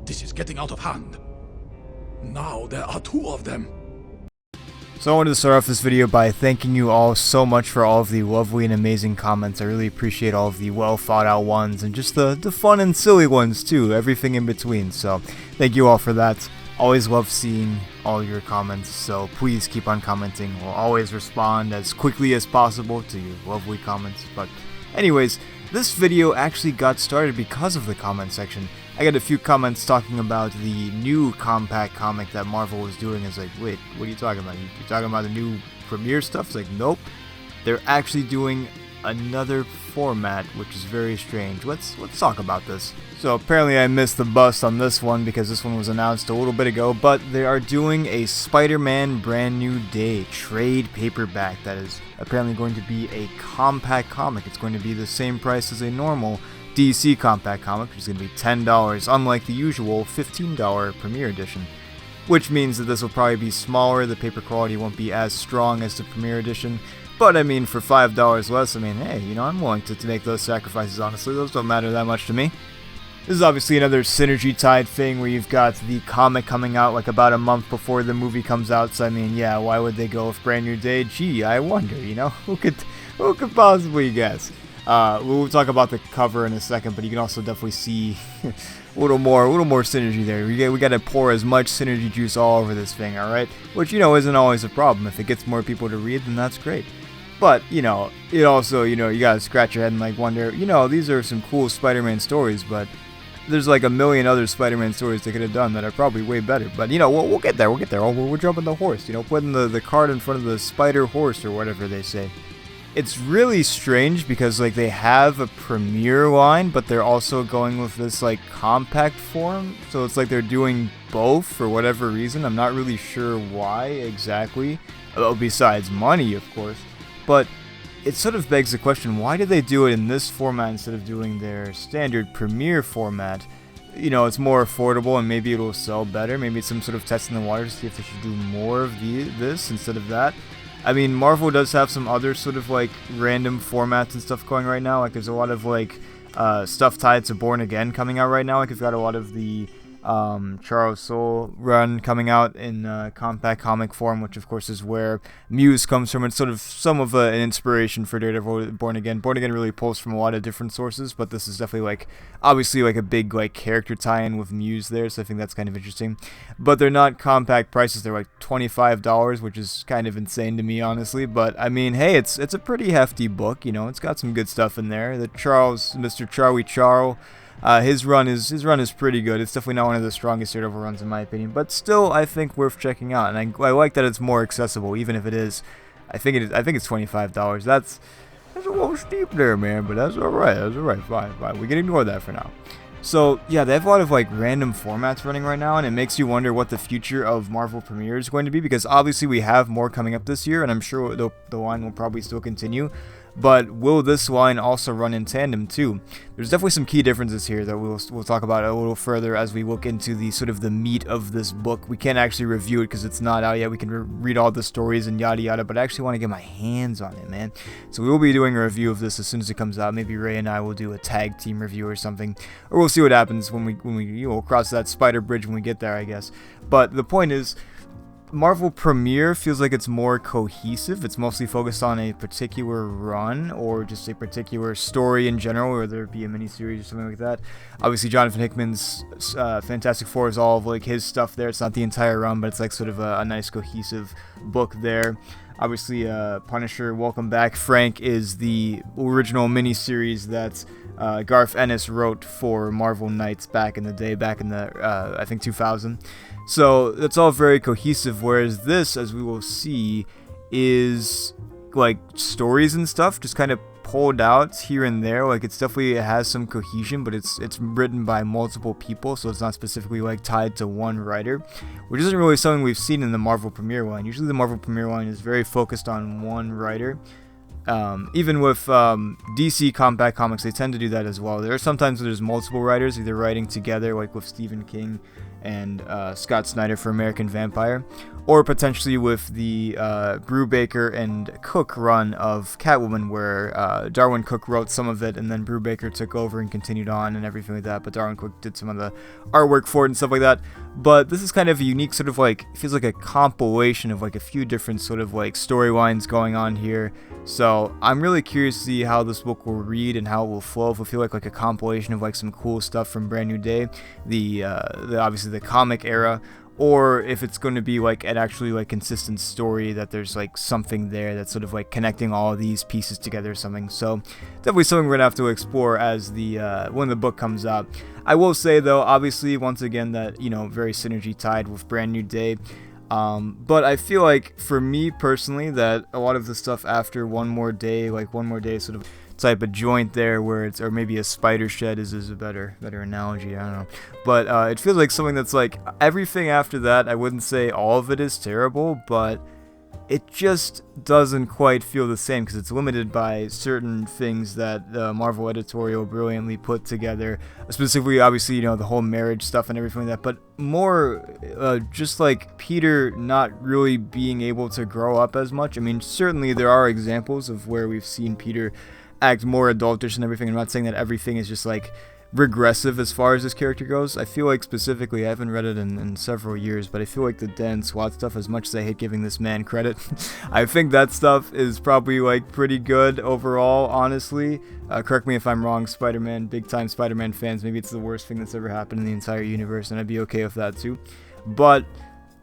This is getting out of hand. Now there are two of them. So I wanted to start off this video by thanking you all so much for all of the lovely and amazing comments. I really appreciate all of the well thought out ones and just the fun and silly ones too, everything in between. So thank you all for that. Always love seeing all your comments, so please keep on commenting. We'll always respond as quickly as possible to your lovely comments. But anyways, this video actually got started because of the comment section. I got a few comments talking about the new compact comic that Marvel was doing. It's like, wait, what are you talking about? You're talking about the new premiere stuff? It's like, nope. They're actually doing another format, which is very strange. Let's talk about this. So apparently I missed the bus on this one because this one was announced a little bit ago, but they are doing a Spider-Man Brand New Day trade paperback that is apparently going to be a compact comic. It's going to be the same price as a normal DC compact comic, which is going to be $10, unlike the usual $15 Premiere Edition. Which means that this will probably be smaller, the paper quality won't be as strong as the Premiere Edition. But I mean, for $5 less, I mean, hey, you know, I'm willing to make those sacrifices, honestly. Those don't matter that much to me. This is obviously another synergy-tied thing where you've got the comic coming out like about a month before the movie comes out. So I mean, yeah, why would they go with Brand New Day? Gee, I wonder, you know, who could possibly guess? We'll talk about the cover in a second, but you can also definitely see a little more synergy there. We got to pour as much synergy juice all over this thing, all right? Which, you know, isn't always a problem. If it gets more people to read, then that's great. But, you know, it also, you know, you got to scratch your head and like wonder, you know, these are some cool Spider-Man stories, but there's like a million other Spider-Man stories they could have done that are probably way better. But, you know, we'll get there. We'll get there. We're jumping the horse, you know, putting the cart in front of the spider horse or whatever they say. It's really strange because like they have a premiere line, but they're also going with this like compact form. So it's like they're doing both for whatever reason. I'm not really sure why exactly. Well, besides money, of course. But it sort of begs the question, why did they do it in this format instead of doing their standard premiere format? You know, it's more affordable and maybe it'll sell better. Maybe it's some sort of test in the water to see if they should do more of this instead of that. I mean, Marvel does have some other sort of like random formats and stuff going right now. Like there's a lot of like stuff tied to Born Again coming out right now. Like we've got a lot of the Charles Soule run coming out in compact comic form, which of course is where Muse comes from. It's sort of some of an inspiration for Daredevil Born Again. Born Again really pulls from a lot of different sources, but this is definitely like obviously like a big like character tie-in with Muse there, so I think that's kind of interesting. But they're not compact prices. They're like $25, which is kind of insane to me, honestly. But I mean, hey, it's a pretty hefty book, you know. It's got some good stuff in there. The Mr. Charlie Charles. His run is pretty good. It's definitely not one of the strongest Daredevil runs in my opinion, but still I think worth checking out. And I like that it's more accessible, even if it is. I think it's $25. That's a little steep there, man, but that's all right. That's all right. Fine. We can ignore that for now. So yeah, they have a lot of like random formats running right now, and it makes you wonder what the future of Marvel Premiere is going to be, because obviously we have more coming up this year, and I'm sure the line will probably still continue. But will this line also run in tandem too? There's definitely some key differences here that we'll talk about a little further as we look into the sort of the meat of this book. We can't actually review it because it's not out yet. We can read all the stories and yada yada, but I actually want to get my hands on it, man. So we will be doing a review of this as soon as it comes out. Maybe Ray and I will do a tag team review or something, or we'll see what happens when we you know, cross that spider bridge when we get there, I guess. But the point is, Marvel Premiere feels like it's more cohesive. It's mostly focused on a particular run or just a particular story in general, whether it be a miniseries or something like that. Obviously, Jonathan Hickman's Fantastic Four is all of like his stuff there. It's not the entire run, but it's like sort of a nice cohesive book there. Obviously, Punisher, Welcome Back, Frank is the original miniseries that Garth Ennis wrote for Marvel Knights back in the day, back in the I think 2000. So it's all very cohesive, whereas this, as we will see, is like stories and stuff just kind of pulled out here and there. Like it's definitely, it has some cohesion, but it's written by multiple people, so it's not specifically like tied to one writer, which isn't really something we've seen in the Marvel Premiere line. Usually the Marvel Premiere line is very focused on one writer. Even with DC compact comics, they tend to do that as well. There are sometimes there's multiple writers either writing together, like with Stephen King and Scott Snyder for American Vampire, or potentially with the Brubaker and Cook run of Catwoman, where Darwyn Cooke wrote some of it and then Brubaker took over and continued on and everything like that, but Darwyn Cooke did some of the artwork for it and stuff like that. But this is kind of a unique sort of like, it feels like a compilation of like a few different sort of like storylines going on here. So I'm really curious to see how this book will read and how it will flow. If it will feel like a compilation of like some cool stuff from Brand New Day, the obviously the comic era, or if it's going to be like an actually like consistent story that there's like something there that's sort of like connecting all of these pieces together or something. So definitely something we're gonna have to explore as the when the book comes out. I will say though, obviously once again that, you know, very synergy tied with Brand New Day. But I feel like for me personally that a lot of the stuff after One More Day, like One More Day sort of type of joint there where it's, or maybe a spider shed is a better analogy, I don't know, but it feels like something that's like everything after that. I wouldn't say all of it is terrible, but it just doesn't quite feel the same because it's limited by certain things that the Marvel editorial brilliantly put together, specifically obviously, you know, the whole marriage stuff and everything like that, but more just like Peter not really being able to grow up as much. I mean, certainly there are examples of where we've seen Peter act more adultish and everything. I'm not saying that everything is just like regressive as far as this character goes. I feel like specifically, I haven't read it in several years, but I feel like the Dan Swat stuff, as much as I hate giving this man credit, I think that stuff is probably like pretty good overall, honestly. Correct me if I'm wrong, Spider-Man, big time Spider-Man fans, maybe it's the worst thing that's ever happened in the entire universe, and I'd be okay with that too. But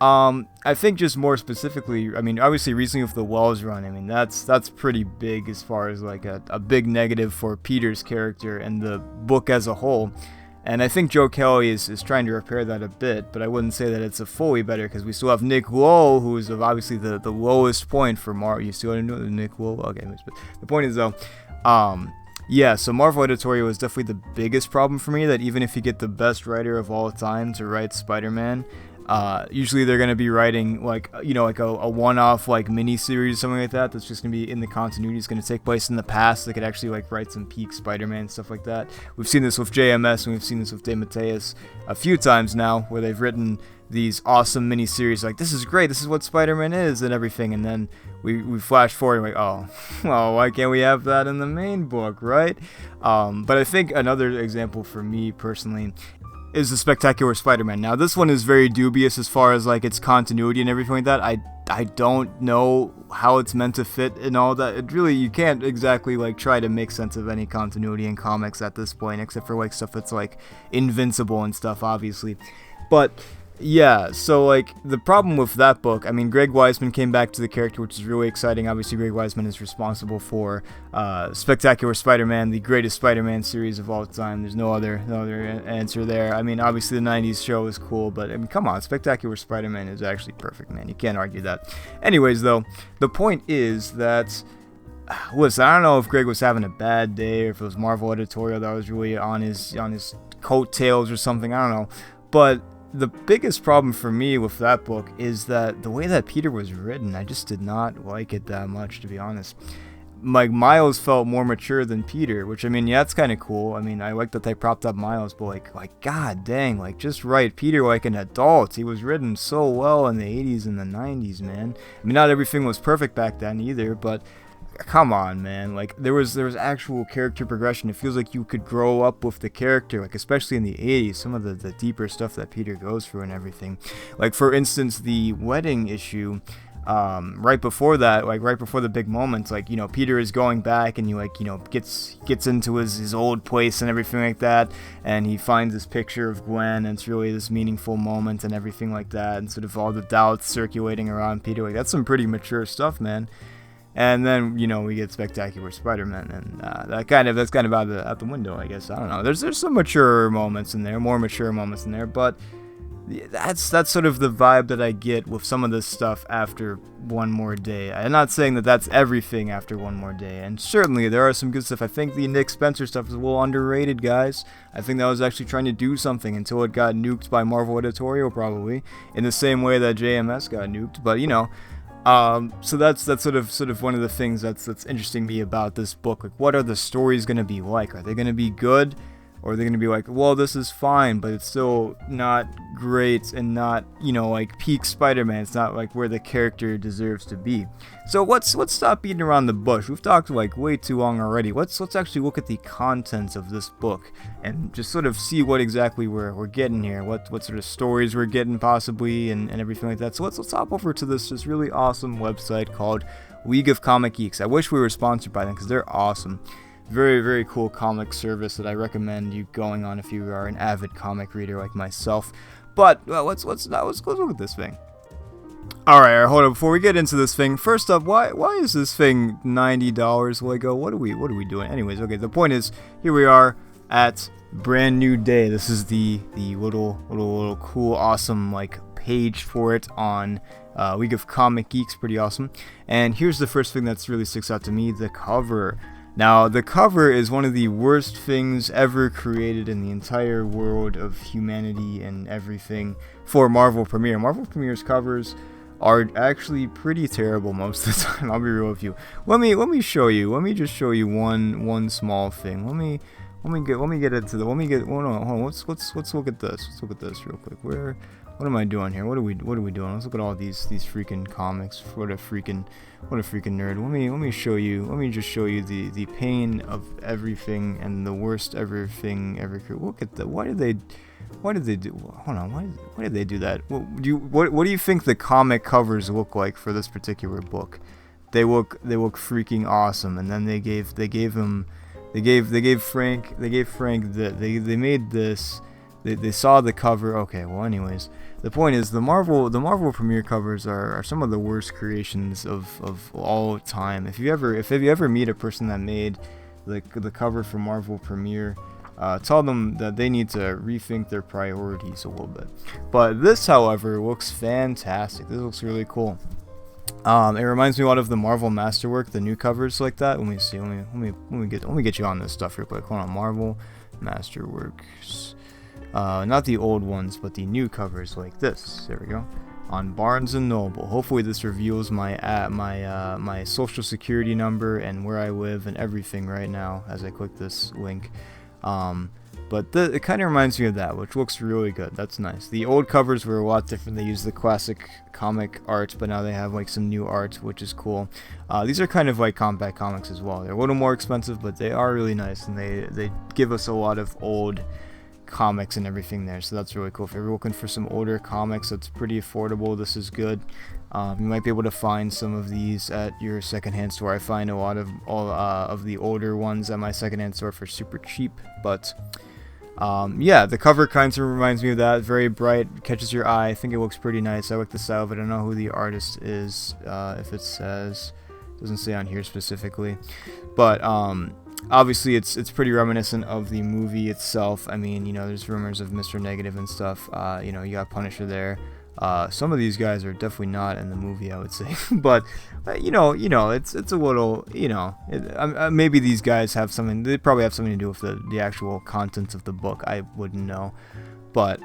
I think just more specifically, I mean, obviously recently with the Wells run, I mean, that's pretty big as far as like a big negative for Peter's character and the book as a whole. And I think Joe Kelly is trying to repair that a bit, but I wouldn't say that it's a fully better, because we still have Nick Lowe, who is obviously the lowest point for Marvel. You still know Nick Lowe? Okay, but the point is though, yeah, so Marvel editorial is definitely the biggest problem for me, that even if you get the best writer of all time to write Spider-Man, usually they're going to be writing like, you know, like a one-off like mini-series, something like that, that's just going to be in the continuity. It's going to take place in the past. They could actually like write some peak Spider-Man stuff like that. We've seen this with JMS and we've seen this with DeMatteis a few times now, where they've written these awesome mini-series like, this is great, this is what Spider-Man is and everything, and then we flash forward and we're like, oh, well, why can't we have that in the main book, right? But I think another example for me personally is the Spectacular Spider-Man. Now, this one is very dubious as far as like its continuity and everything like that. I don't know how it's meant to fit and all that. It really, you can't exactly like try to make sense of any continuity in comics at this point, except for like stuff that's like invincible and stuff, obviously. But yeah, so like the problem with that book, I mean, Greg Weisman came back to the character, which is really exciting. Obviously, Greg Weisman is responsible for Spectacular Spider-Man, the greatest Spider-Man series of all time. There's no other answer there. I mean, obviously the 90s show is cool, but I mean, come on, Spectacular Spider-Man is actually perfect, man. You can't argue that. Anyways, though, the point is that, listen, I don't know if Greg was having a bad day or if it was Marvel editorial that was really on his coattails or something. I don't know, but the biggest problem for me with that book is that the way that Peter was written, I just did not like it that much, to be honest. Like, Miles felt more mature than Peter, which, I mean, yeah, it's kind of cool. I mean, I like that they propped up Miles, but like, god dang, like, just write Peter like an adult. He was written so well in the 80s and the 90s, man. I mean, not everything was perfect back then either, but come on, man. Like, there was actual character progression. It feels like you could grow up with the character, like, especially in the 80s, some of the deeper stuff that Peter goes through and everything. Like, for instance, the wedding issue, right before that, like right before the big moments, like, you know, Peter is going back and he, like, you know, gets into his old place and everything like that, and he finds this picture of Gwen, and it's really this meaningful moment and everything like that, and sort of all the doubts circulating around Peter. Like, that's some pretty mature stuff, man. And then, you know, we get Spectacular Spider-Man, and that's kind of out the window, I guess. I don't know. There's some mature moments in there, more mature moments in there, but that's sort of the vibe that I get with some of this stuff after One More Day. I'm not saying that that's everything after One More Day, and certainly there are some good stuff. I think the Nick Spencer stuff is a little underrated, guys. I think that was actually trying to do something until it got nuked by Marvel editorial, probably, in the same way that JMS got nuked, but, you know. So that's sort of one of the things that's interesting me about this book. Like, what are the stories going to be like? Are they going to be good? or they're gonna be like, well, this is fine, but it's still not great and not, you know, like peak Spider-Man. It's not like where the character deserves to be. So let's stop beating around the bush. We've talked like way too long already. Let's actually look at the contents of this book and just sort of see what exactly we're getting here. What sort of stories we're getting possibly and everything like that. So let's hop over to this really awesome website called League of Comic Geeks. I wish we were sponsored by them because they're awesome. Very, very cool comic service that I recommend you going on if you are an avid comic reader like myself. But let's look at this thing. Alright, hold on. Before we get into this thing, first up, why is this thing $90? Lego? What are we doing? Anyways, okay. The point is, here we are at Brand New Day. This is the little cool, awesome like page for it on League of Comic Geeks. Pretty awesome. And here's the first thing that's really sticks out to me: the cover. Now, the cover is one of the worst things ever created in the entire world of humanity and everything for Marvel Premiere. Marvel Premiere's covers are actually pretty terrible most of the time. I'll be real with you. Let me show you. Let me just show you one small thing. Let me get into the. Hold on. Let's look at this. Let's look at this real quick. What am I doing here? What are we doing? Let's look at all these freaking comics. What a freaking nerd. Let me show you. Let me just show you the pain of everything and the worst everything ever created. Look at that. Why did they do? Hold on. Why did they do that? What do you think the comic covers look like for this particular book? They look freaking awesome. And then they gave Frank that they made this. They saw the cover. Okay, well, anyways, the point is the Marvel Premiere covers are some of the worst creations of all time. If you ever meet a person that made the cover for Marvel Premiere, tell them that they need to rethink their priorities a little bit. But this, however, looks fantastic. This looks really cool. It reminds me a lot of the Marvel Masterwork, the new covers like that. Let me see. Let me get you on this stuff real quick. Hold on, Marvel Masterworks. Not the old ones, but the new covers like this. There we go. On Barnes & Noble. Hopefully this reveals my my social security number and where I live and everything right now as I click this link. But it kind of reminds me of that, which looks really good. That's nice. The old covers were a lot different. They used the classic comic art, but now they have like some new art, which is cool. These are kind of like compact comics as well. They're a little more expensive, but they are really nice, and they give us a lot of old comics and everything there, so that's really cool. If you're looking for some older comics that's pretty affordable, this is good. You might be able to find some of these at your secondhand store. I find a lot of of the older ones at my secondhand store for super cheap, but yeah, the cover kind of reminds me of that. Very bright, catches your eye. I think it looks pretty nice. I like the style of it. I don't know who the artist is, if it says, doesn't say on here specifically, but obviously it's pretty reminiscent of the movie itself. I mean, you know, there's rumors of Mr. Negative and stuff. You know, you got Punisher there. Some of these guys are definitely not in the movie, I would say. But you know, it's a little, you know, maybe these guys have something. They probably have something to do with the actual contents of the book. I wouldn't know. But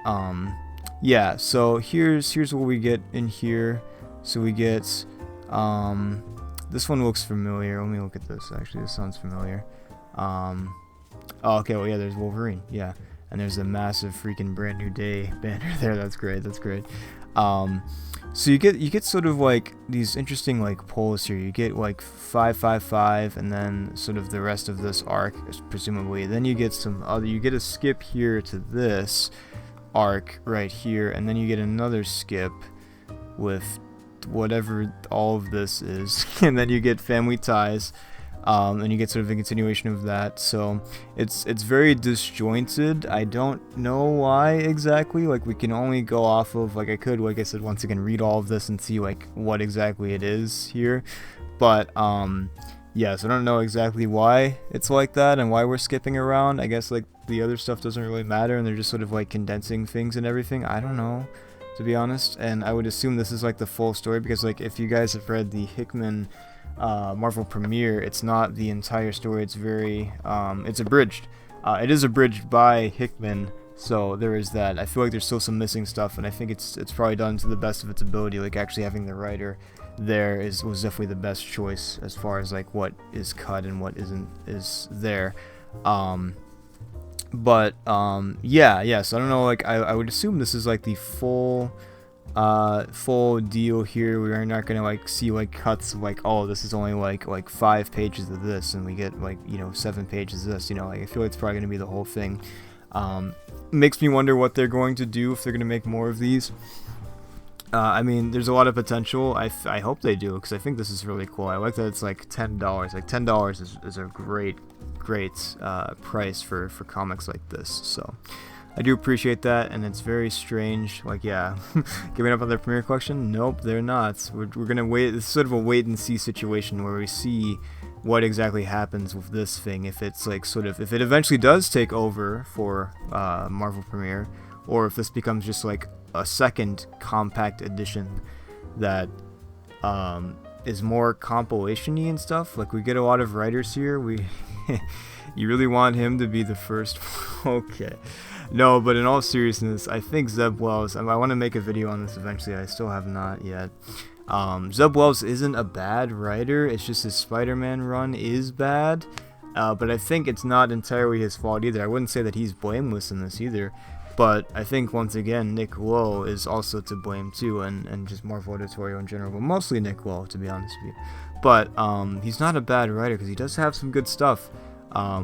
yeah. So here's what we get in here. So we get this one looks familiar. Let me look at this. Actually, this sounds familiar. Oh, okay, well, yeah, there's Wolverine, yeah, and there's a massive freaking Brand New Day banner there. That's great. So you get sort of like these interesting like polls here. You get like 555, and then sort of the rest of this arc, presumably. Then you get you get a skip here to this arc right here, and then you get another skip with whatever all of this is, and then you get Family Ties. And you get sort of a continuation of that. So it's very disjointed. I don't know why exactly. Like, we can only go off of, like, I could, like I said, once again, read all of this and see like what exactly it is here. But yeah, so I don't know exactly why it's like that and why we're skipping around. I guess like the other stuff doesn't really matter, and they're just sort of like condensing things and everything. I don't know, to be honest. And I would assume this is like the full story, because like if you guys have read the Hickman Marvel Premiere, it's not the entire story. It's very it's abridged. It is abridged by Hickman, so there is that. I feel like there's still some missing stuff, and I think it's probably done to the best of its ability. Like, actually having the writer there was definitely the best choice as far as like what is cut and what is there. But yeah, so I don't know, like I would assume this is like the full deal here. We're not gonna like see like cuts of like, oh, this is only like 5 pages of this and we get like, you know, 7 pages of this, you know, like I feel like it's probably gonna be the whole thing. Makes me wonder what they're going to do, if they're gonna make more of these. I mean, there's a lot of potential. I hope they do, because I think this is really cool. I like that it's like $10. Like $10 is a great price for comics like this. So I do appreciate that, and it's very strange. Like, yeah, giving up on their Premiere Collection? Nope, they're not. We're gonna wait. It's sort of a wait and see situation where we see what exactly happens with this thing. If it's like if it eventually does take over for Marvel Premiere, or if this becomes just like a second compact edition that is more compilation-y and stuff. Like, we get a lot of writers here. You really want him to be the first? Okay. No, but in all seriousness, I think Zeb Wells, I want to make a video on this eventually. I still have not yet. Zeb Wells isn't a bad writer. It's just his Spider-Man run is bad. But I think it's not entirely his fault either. I wouldn't say that he's blameless in this either. But I think, once again, Nick Lowe is also to blame too, and just Marvel Editorial in general, but mostly Nick Lowe, to be honest with you. But he's not a bad writer, because he does have some good stuff.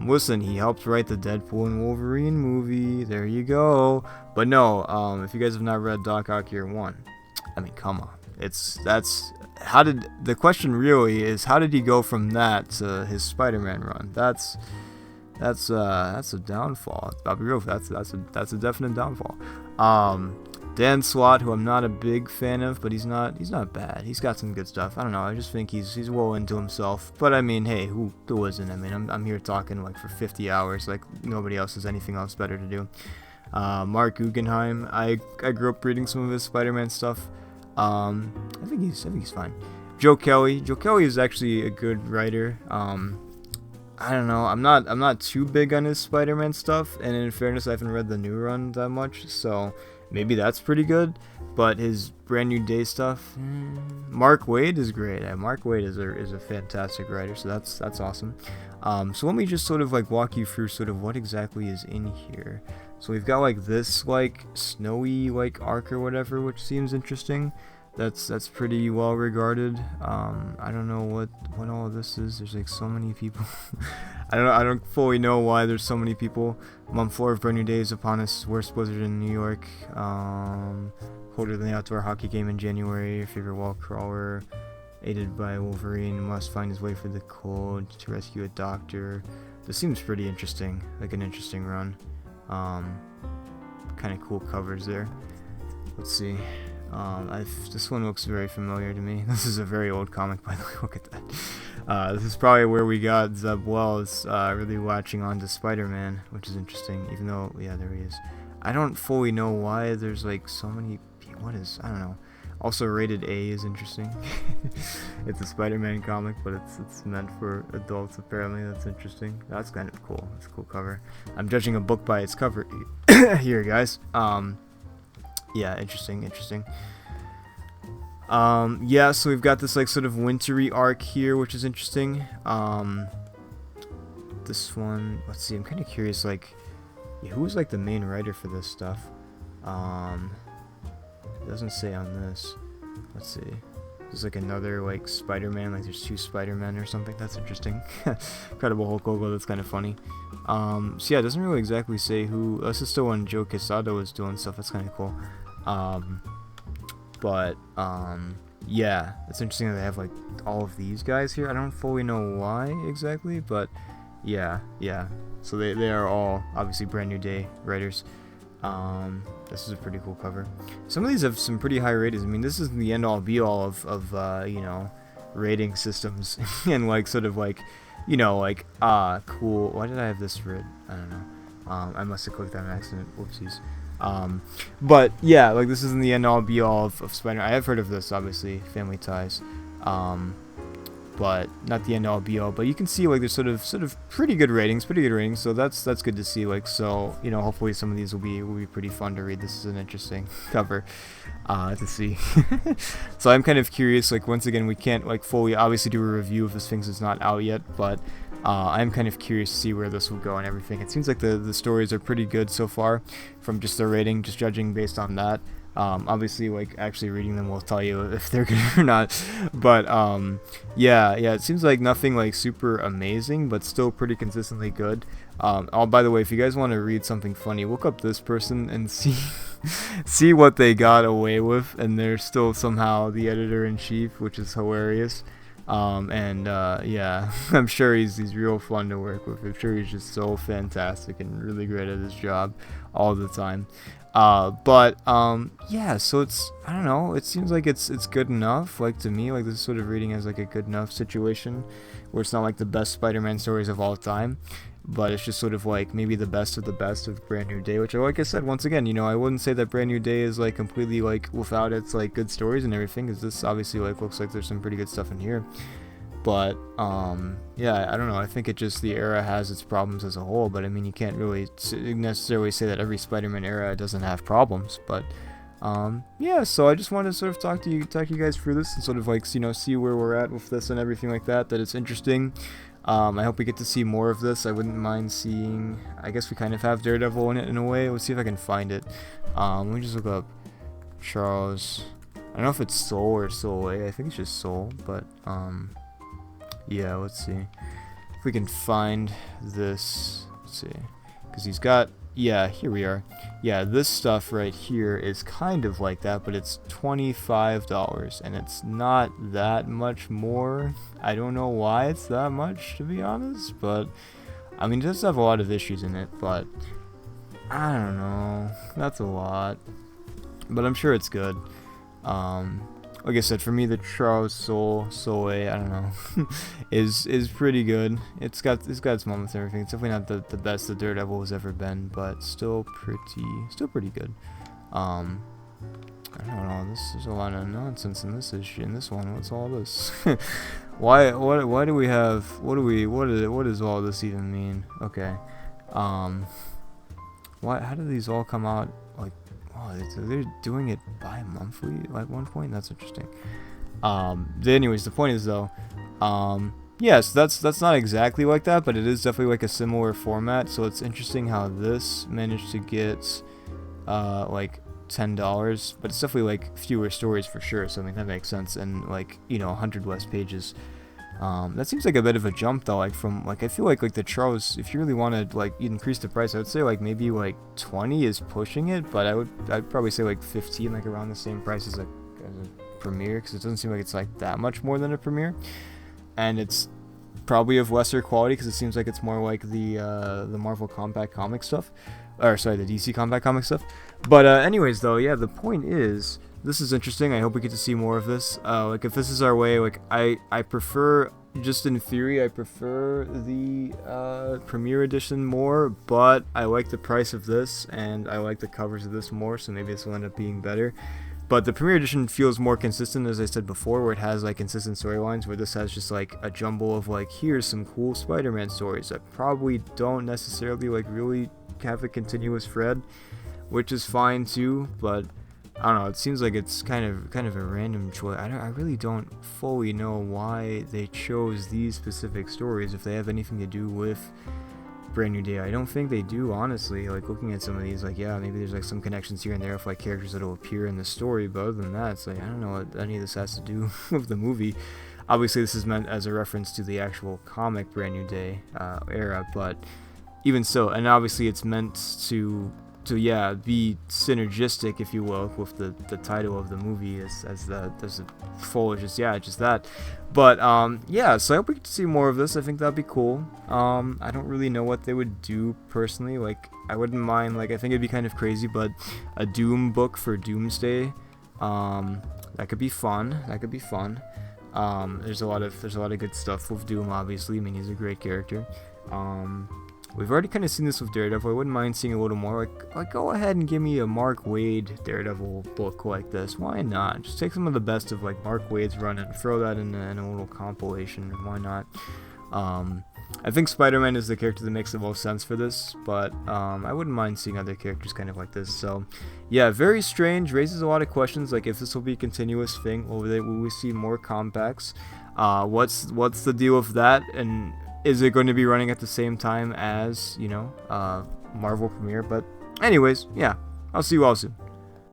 Listen, he helped write the Deadpool and Wolverine movie. There you go. But no, if you guys have not read Doc Ock Year 1, I mean, come on. The question really is, how did he go from that to his Spider-Man run? That's a downfall. I'll be real, that's a definite downfall. Dan Slott, who I'm not a big fan of, but he's not bad. He's got some good stuff. I don't know. I just think he's well into himself. But I mean, hey, who isn't? I mean, I'm here talking like for 50 hours. Like, nobody else has anything else better to do. Mark Guggenheim. I grew up reading some of his Spider-Man stuff. I think he's fine. Joe Kelly. Joe Kelly is actually a good writer. I don't know. I'm not too big on his Spider-Man stuff, and in fairness, I haven't read the new run that much, so maybe that's pretty good. But his Brand New Day stuff, Mark Waid is great. Mark Waid is a fantastic writer, so that's awesome. So let me just sort of like walk you through sort of what exactly is in here. So we've got like this like snowy like arc or whatever, which seems interesting. That's pretty well regarded. I don't know what all of this is. There's like so many people. I don't fully know why there's so many people. Month 4 of Brand New Day is upon us. Worst blizzard in New York. Colder than the outdoor hockey game in January. Favorite wall crawler. Aided by Wolverine, must find his way through the cold to rescue a doctor. This seems pretty interesting. Like an interesting run. Kind of cool covers there. Let's see. This one looks very familiar to me. This is a very old comic, by the way. Look at that. This is probably where we got Zeb Wells really latching on to Spider-Man, which is interesting. Even though, yeah, there he is. I don't fully know why there's like so many. I don't know. Also, rated A is interesting. It's a Spider-Man comic, but it's meant for adults apparently. That's interesting. That's kind of cool. It's a cool cover. I'm judging a book by its cover here, guys. Yeah, interesting. Yeah, so we've got this like sort of wintry arc here, which is interesting. This one, let's see, I'm kind of curious, like, who's like the main writer for this stuff? It doesn't say on this. Let's see. There's like another like Spider-Man, like there's 2 Spider-Men or something. That's interesting. Incredible Hulk logo, that's kind of funny. So yeah, it doesn't really exactly say who. This is still when Joe Quesada was doing stuff. That's kind of cool. Yeah, it's interesting that they have like all of these guys here. I don't fully know why exactly, but yeah. So they are all obviously Brand New Day writers. This is a pretty cool cover. Some of these have some pretty high ratings. I mean, this isn't the end all be all of you know, rating systems and like sort of like, you know, like cool. Why did I have this writ? I don't know. I must have clicked on accident. Whoopsies. But yeah, like this isn't the end all be all of Spider-Man. I have heard of this, obviously, Family Ties, but not the end all be all. But you can see like there's sort of pretty good ratings, so that's good to see. Like, so, you know, hopefully some of these will be pretty fun to read. This is an interesting cover to see. So I'm kind of curious. Like, once again, we can't like fully obviously do a review of this thing since it's not out yet, but I'm kind of curious to see where this will go and everything. It seems like the stories are pretty good so far from just the rating, just judging based on that. Obviously, like, actually reading them will tell you if they're good or not. But yeah, it seems like nothing like super amazing, but still pretty consistently good. Oh, by the way, if you guys want to read something funny, look up this person and see see what they got away with, and they're still somehow the editor-in-chief, which is hilarious. Yeah, I'm sure he's real fun to work with. I'm sure he's just so fantastic and really great at his job all the time. Yeah, so it's, I don't know, it seems like it's good enough, like, to me, like, this sort of reading as like a good enough situation where it's not like the best Spider-Man stories of all time, but it's just sort of like maybe the best of Brand New Day, which, like I said, once again, you know, I wouldn't say that Brand New Day is like completely like without its like good stories and everything, because this obviously like looks like there's some pretty good stuff in here. But yeah, I don't know, I think it just, the era has its problems as a whole, but I mean, you can't really necessarily say that every Spider-Man era doesn't have problems. But yeah, so I just wanted to sort of talk to you guys through this and sort of like, you know, see where we're at with this and everything like that, that it's interesting. I hope we get to see more of this. I wouldn't mind seeing, I guess we kind of have Daredevil in it in a way. Let's see if I can find it. Let me just look up Charles, I don't know if it's Soule or Soleil, I think it's just Soule, but yeah, let's see if we can find this. Let's see, because he's got, yeah, here we are. Yeah, this stuff right here is kind of like that, but it's $25, and it's not that much more. I don't know why it's that much, to be honest, but I mean, it does have a lot of issues in it, but I don't know, that's a lot, but I'm sure it's good. Like I said, for me, the Charles Soule, I don't know, is pretty good. It's got its moments and everything. It's definitely not the best that Daredevil has ever been, but still pretty good. I don't know. This is a lot of nonsense in this issue. In this one, what's all this? Why do we have? What does all this even mean? Okay. How do these all come out? Like, oh, they're doing it bi-monthly at one point. That's interesting. Anyways, the point is though, yes, that's not exactly like that, but it is definitely like a similar format. So it's interesting how this managed to get like $10, but it's definitely like fewer stories for sure. So I mean, that makes sense, and like, you know, 100 less pages. That seems like a bit of a jump though, like from, like, I feel like the Charles, if you really want to like increase the price, I would say like maybe like 20 is pushing it, but I'd probably say like 15, like around the same price as a Premiere, because it doesn't seem like it's like that much more than a Premiere, and it's probably of lesser quality because it seems like it's more like the Marvel Compact Comic stuff, or sorry, the DC Compact Comic stuff. But anyways though, yeah, the point is, this is interesting. I hope we get to see more of this. Like, if this is our way, like, I prefer, just in theory, I prefer the Premiere Edition more, but I like the price of this, and I like the covers of this more, so maybe this will end up being better. But the Premiere Edition feels more consistent, as I said before, where it has, like, consistent storylines, where this has just, like, a jumble of, like, here's some cool Spider-Man stories that probably don't necessarily, like, really have a continuous thread, which is fine, too, but I don't know, it seems like it's kind of a random choice. I really don't fully know why they chose these specific stories, if they have anything to do with Brand New Day. I don't think they do, honestly. Like, looking at some of these, like, yeah, maybe there's like some connections here and there with like characters that'll appear in the story, but other than that, it's like, I don't know what any of this has to do with the movie. Obviously, this is meant as a reference to the actual comic Brand New Day era, but even so, and obviously it's meant to yeah, be synergistic, if you will, with the title of the movie as the full, just that. But yeah, so I hope we get to see more of this. I think that'd be cool. I don't really know what they would do personally. Like, I wouldn't mind, like, I think it'd be kind of crazy, but a Doom book for Doomsday, that could be fun. There's a lot of good stuff with Doom, obviously. I mean, he's a great character. We've already kind of seen this with Daredevil. I wouldn't mind seeing a little more. Like, go ahead and give me a Mark Waid Daredevil book like this. Why not? Just take some of the best of like Mark Waid's run and throw that in a little compilation. Why not? I think Spider-Man is the character that makes the most sense for this, but I wouldn't mind seeing other characters kind of like this. So, yeah, very strange. Raises a lot of questions. Like, if this will be a continuous thing, will we see more compacts? What's the deal with that? And is it going to be running at the same time as, Marvel Premiere? But anyways, yeah, I'll see you all soon.